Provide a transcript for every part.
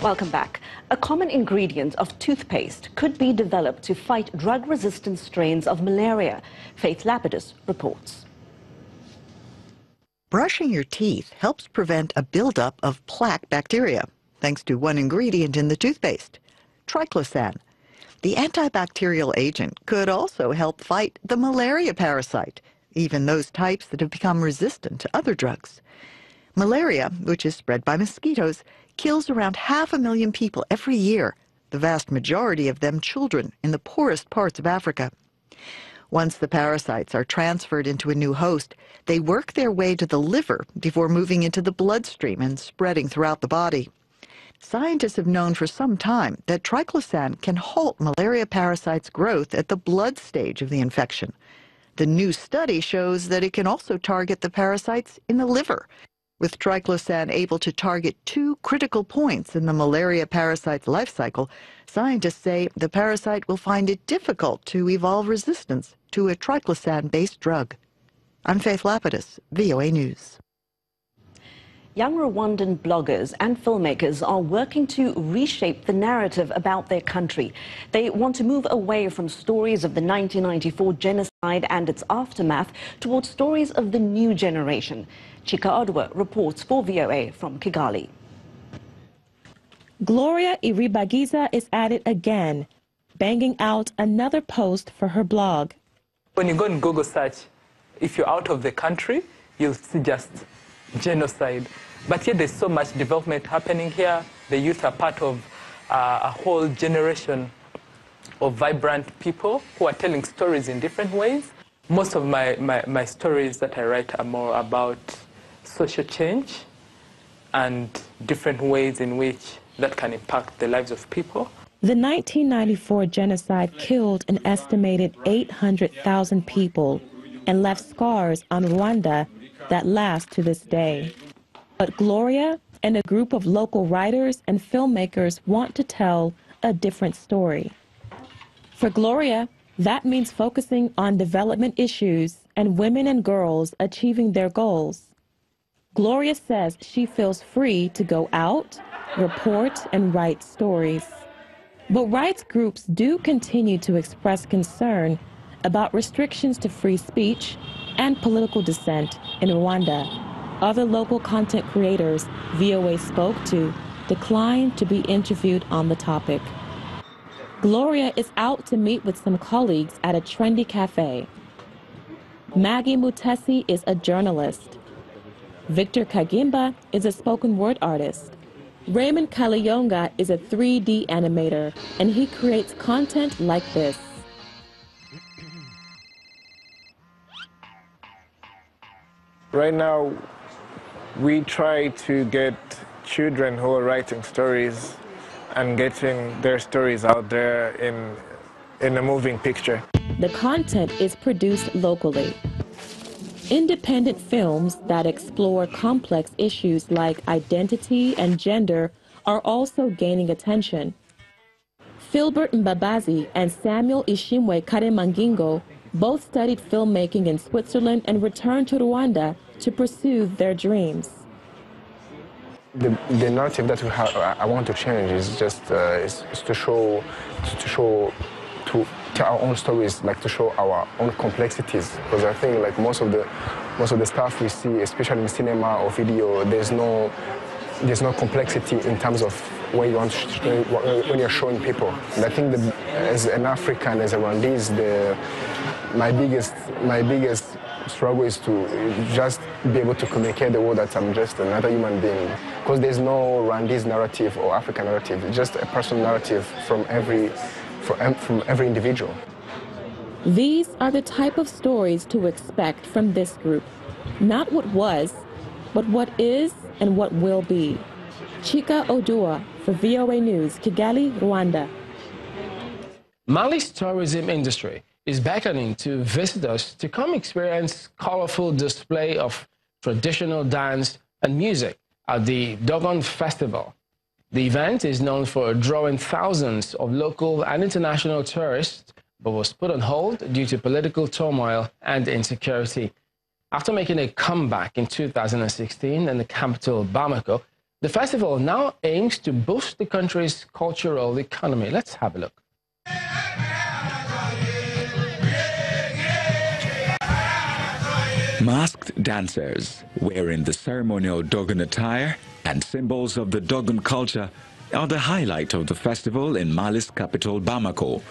Welcome back. A common ingredient of toothpaste could be developed to fight drug-resistant strains of malaria. Faith Lapidus reports. Brushing your teeth helps prevent a buildup of plaque bacteria, thanks to one ingredient in the toothpaste, triclosan. The antibacterial agent could also help fight the malaria parasite, even those types that have become resistant to other drugs. Malaria, which is spread by mosquitoes, kills around 500,000 people every year, the vast majority of them children in the poorest parts of Africa. Once the parasites are transferred into a new host, they work their way to the liver before moving into the bloodstream and spreading throughout the body. Scientists have known for some time that triclosan can halt malaria parasites' growth at the blood stage of the infection. The new study shows that it can also target the parasites in the liver, with triclosan able to target 2 critical points in the malaria parasite's life cycle. Scientists say the parasite will find it difficult to evolve resistance to a triclosan-based drug. I'm Faith Lapidus, VOA News. Young Rwandan bloggers and filmmakers are working to reshape the narrative about their country. They want to move away from stories of the 1994 genocide and its aftermath towards stories of the new generation. Chika Odwa reports for VOA from Kigali. Gloria Iribagiza is at it again, banging out another post for her blog. When you go in Google search, if you're out of the country, you'll see just genocide. But yet there's so much development happening here. The youth are part of a whole generation of vibrant people who are telling stories in different ways. Most of my stories that I write are more about social change and different ways in which that can impact the lives of people. The 1994 genocide killed an estimated 800,000 people and left scars on Rwanda that last to this day. But Gloria and a group of local writers and filmmakers want to tell a different story. For Gloria, that means focusing on development issues and women and girls achieving their goals. Gloria says she feels free to go out, report, and write stories. But rights groups do continue to express concern about restrictions to free speech and political dissent in Rwanda. Other local content creators VOA spoke to declined to be interviewed on the topic. Gloria is out to meet with some colleagues at a trendy cafe. Maggie Mutesi is a journalist. Victor Kagimba is a spoken word artist. Raymond Kaliyonga is a 3D animator, and he creates content like this. Right now, we try to get children who are writing stories and getting their stories out there in a moving picture. The content is produced locally. Independent films that explore complex issues like identity and gender are also gaining attention. Philbert Mbabazi and Samuel Ishimwe Karemangingo both studied filmmaking in Switzerland and returned to Rwanda to pursue their dreams. The narrative that I want to change is just is to tell our own stories, like to show our own complexities. Because I think like most of the stuff we see, especially in cinema or video, there's no complexity in terms of where you want to when you're showing people. And I think that as an African, as a Rwandese, my biggest struggle is to just be able to communicate the word that I'm just another human being. Because there's no Rwandese narrative or African narrative, it's just a personal narrative from every individual. These are the type of stories to expect from this group. Not what was, but what is and what will be. Chika Odua for VOA News, Kigali, Rwanda. Mali's tourism industry is beckoning to visitors to come experience colorful display of traditional dance and music at the Dogon Festival. The event is known for drawing thousands of local and international tourists, but was put on hold due to political turmoil and insecurity. After making a comeback in 2016 in the capital, Bamako, The festival now aims to boost the country's cultural economy. Let's have a look. Masked dancers wearing the ceremonial Dogon attire and symbols of the Dogon culture are the highlight of the festival in Mali's capital, Bamako.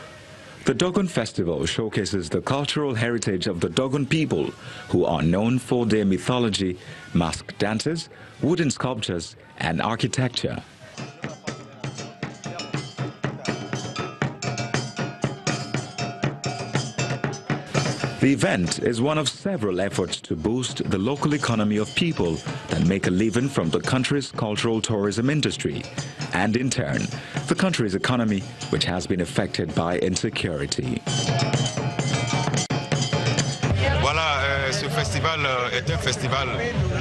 The Dogon Festival showcases the cultural heritage of the Dogon people, who are known for their mythology, masked dances, wooden sculptures, and architecture. The event is one of several efforts to boost the local economy of people that make a living from the country's cultural tourism industry, and in turn, the country's economy, which has been affected by insecurity.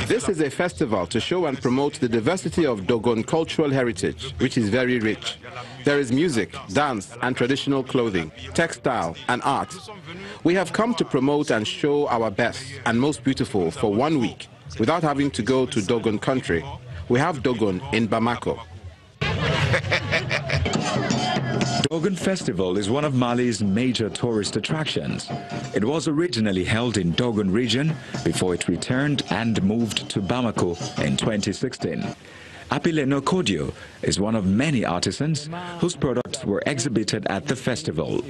This is a festival to show and promote the diversity of Dogon cultural heritage, which is very rich. There is music, dance, and traditional clothing, textile, and art. We have come to promote and show our best and most beautiful for 1 week without having to go to Dogon country. We have Dogon in Bamako. Dogon Festival is one of Mali's major tourist attractions. It was originally held in Dogon region before it returned and moved to Bamako in 2016. Apileno Kodio is one of many artisans whose products were exhibited at the festival.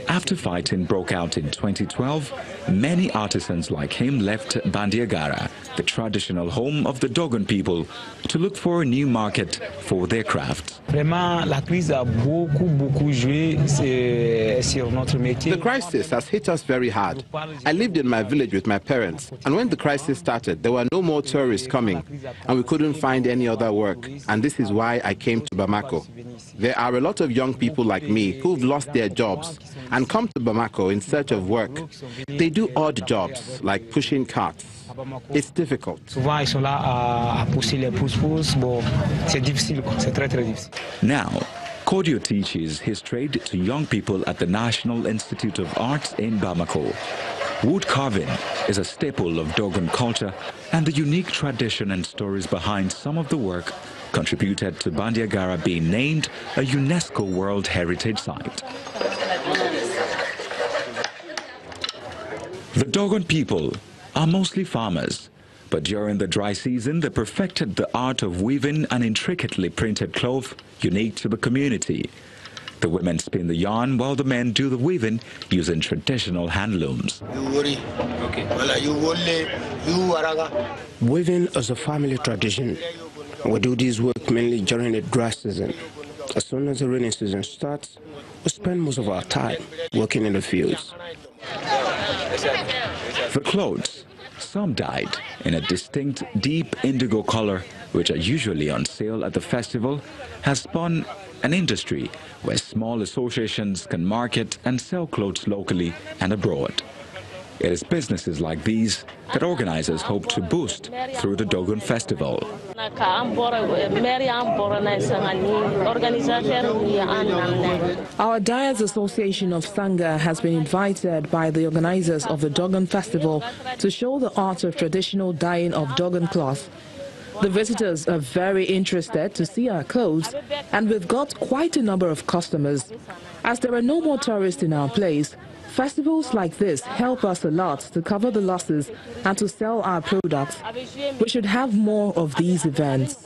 After fighting broke out in 2012, many artisans like him left Bandiagara, the traditional home of the Dogon people, to look for a new market for their crafts. The crisis has hit us very hard. I lived in my village with my parents, and when the crisis started, there were no more tourists coming, and we couldn't find any other work, and this is why I came to Bamako. There are a lot of young people like me who've lost their jobs and come to Bamako in search of work. They do odd jobs like pushing carts. It's difficult. Now, Kodio teaches his trade to young people at the National Institute of Arts in Bamako. Wood carving is a staple of Dogon culture, and the unique tradition and stories behind some of the work contributed to Bandiagara being named a UNESCO World Heritage Site. The Dogon people are mostly farmers, but during the dry season they perfected the art of weaving an intricately printed cloth unique to the community. The women spin the yarn while the men do the weaving using traditional hand looms. Weaving is a family tradition. We do this work mainly during the dry season. As soon as the rainy season starts, we spend most of our time working in the fields. The clothes, some dyed in a distinct deep indigo color, which are usually on sale at the festival, has spun an industry where small associations can market and sell clothes locally and abroad. It is businesses like these that organizers hope to boost through the Dogon Festival. Our Dyers Association of Sangha has been invited by the organizers of the Dogon Festival to show the art of traditional dyeing of Dogon cloth. The visitors are very interested to see our coats, and we've got quite a number of customers. As there are no more tourists in our place, festivals like this help us a lot to cover the losses and to sell our products. We should have more of these events.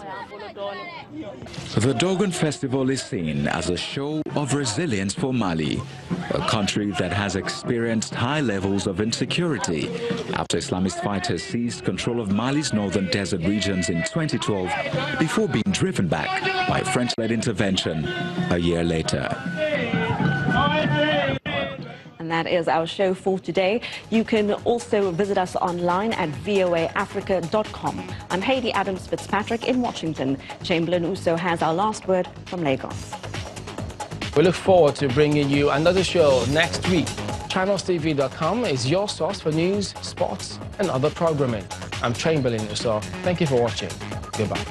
The Dogon Festival is seen as a show of resilience for Mali, a country that has experienced high levels of insecurity after Islamist fighters seized control of Mali's northern desert regions in 2012 before being driven back by French-led intervention a year later. And that is our show for today. You can also visit us online at voaafrica.com. I'm Hayley Adams Fitzpatrick in Washington. Chamberlain Uso has our last word from Lagos. We look forward to bringing you another show next week. ChannelsTV.com is your source for news, sports, and other programming. I'm Chamberlain Uso. Thank you for watching. Goodbye.